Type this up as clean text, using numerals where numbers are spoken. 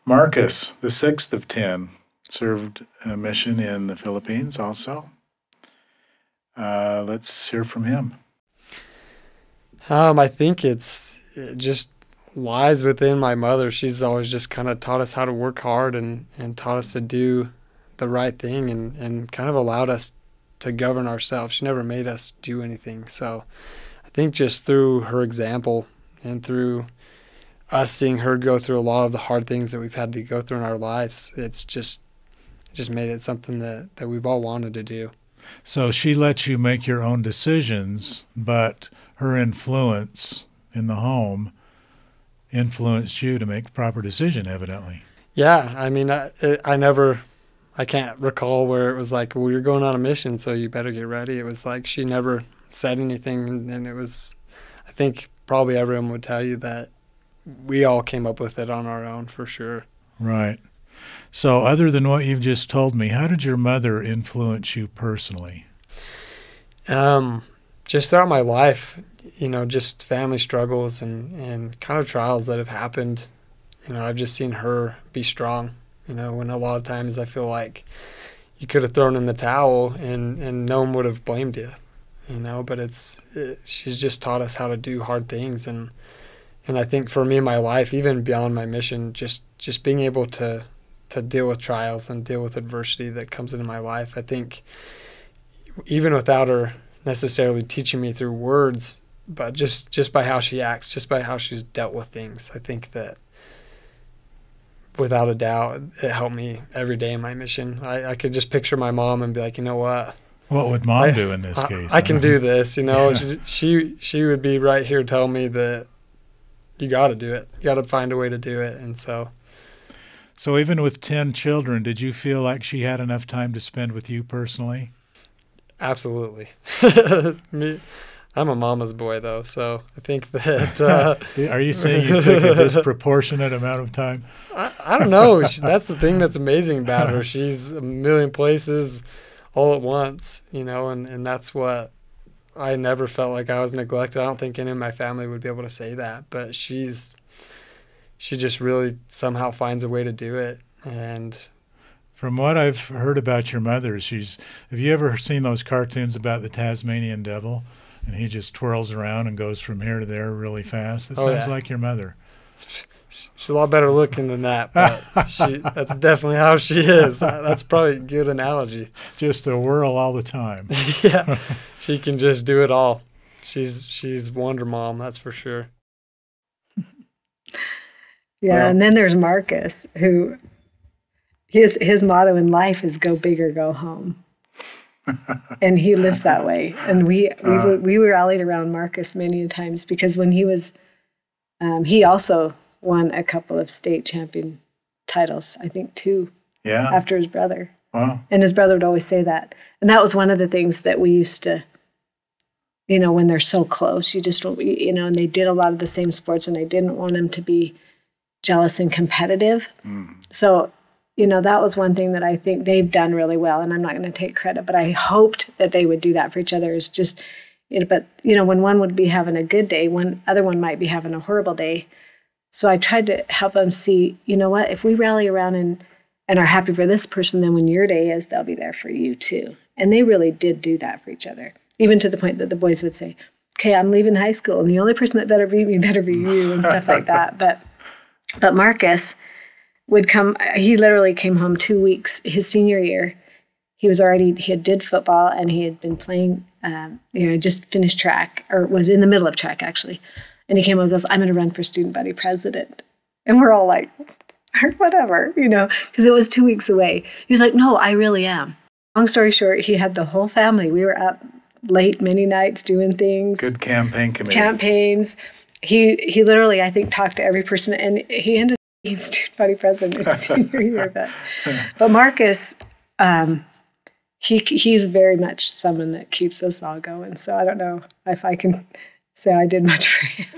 Marcus, the sixth of 10, served a mission in the Philippines also. Let's hear from him. I think it just lies within my mother. She's always just kind of taught us how to work hard and taught us to do the right thing and kind of allowed us to govern ourselves. She never made us do anything. So I think just through her example and through us seeing her go through a lot of the hard things that we've had to go through in our lives, it's just made it something that we've all wanted to do. So she lets you make your own decisions, but her influence in the home influenced you to make the proper decision, evidently. Yeah, I mean, I can't recall where it was like, well, you're going on a mission, so you better get ready. It was like she never said anything, and it was, I think probably everyone would tell you that we all came up with it on our own for sure. Right. So other than what you've just told me, how did your mother influence you personally? Just throughout my life, just family struggles and kind of trials that have happened. I've just seen her be strong, when a lot of times I feel like you could have thrown in the towel and no one would have blamed you, but she's just taught us how to do hard things. And I think for me in my life, even beyond my mission, just being able to deal with trials and deal with adversity that comes into my life. I think even without her necessarily teaching me through words, but just by how she acts, just by how she's dealt with things, I think that without a doubt, it helped me every day in my mission. I could just picture my mom and be like, you know what? What would mom do in this case? I can do this, She would be right here telling me that you got to do it. You got to find a way to do it. And so even with 10 children, did you feel like she had enough time to spend with you personally? Absolutely. I'm a mama's boy, though, so I think that... Are you saying you took a disproportionate amount of time? I don't know. That's the thing that's amazing about her. She's a million places all at once, and that's what I never felt like I was neglected. I don't think any of my family would be able to say that, but she just really somehow finds a way to do it. And from what I've heard about your mother, have you ever seen those cartoons about the Tasmanian devil? And he just twirls around and goes from here to there really fast. It sounds like your mother. She's a lot better looking than that, but that's definitely how she is. That's probably a good analogy. Just a whirl all the time. Yeah, she can just do it all. She's Wonder Mom, that's for sure. Yeah, well, and then there's Marcus, who his motto in life is go big or go home. And he lives that way. And we rallied around Marcus many times because when he was, he also won a couple of state champion titles, I think 2, after his brother. Wow. And his brother would always say that. And that was one of the things that we used to, when they're so close, you just don't, and they did a lot of the same sports and I didn't want them to be jealous and competitive. So, that was one thing that I think they've done really well, and I'm not going to take credit, but I hoped that they would do that for each other. It's just, but, when one would be having a good day, other one might be having a horrible day. So I tried to help them see, what, if we rally around and are happy for this person, then when your day is, they'll be there for you too. And they really did do that for each other, even to the point that the boys would say, okay, I'm leaving high school, and the only person that better beat me better be you, and stuff like that. But Marcus would come, he literally came home 2 weeks, his senior year. He had did football and he had been playing, just finished track, or was in the middle of track actually. And he came and goes, I'm going to run for student body president. And we're all like, whatever, because it was 2 weeks away. He was like, no, I really am. Long story short, he had the whole family. We were up late many nights doing things. Good campaign committee. Campaigns. He literally, I think, talked to every person, and he ended up being student body president his senior year. But Marcus, he's very much someone that keeps us all going. So I don't know if I can say I did much for him.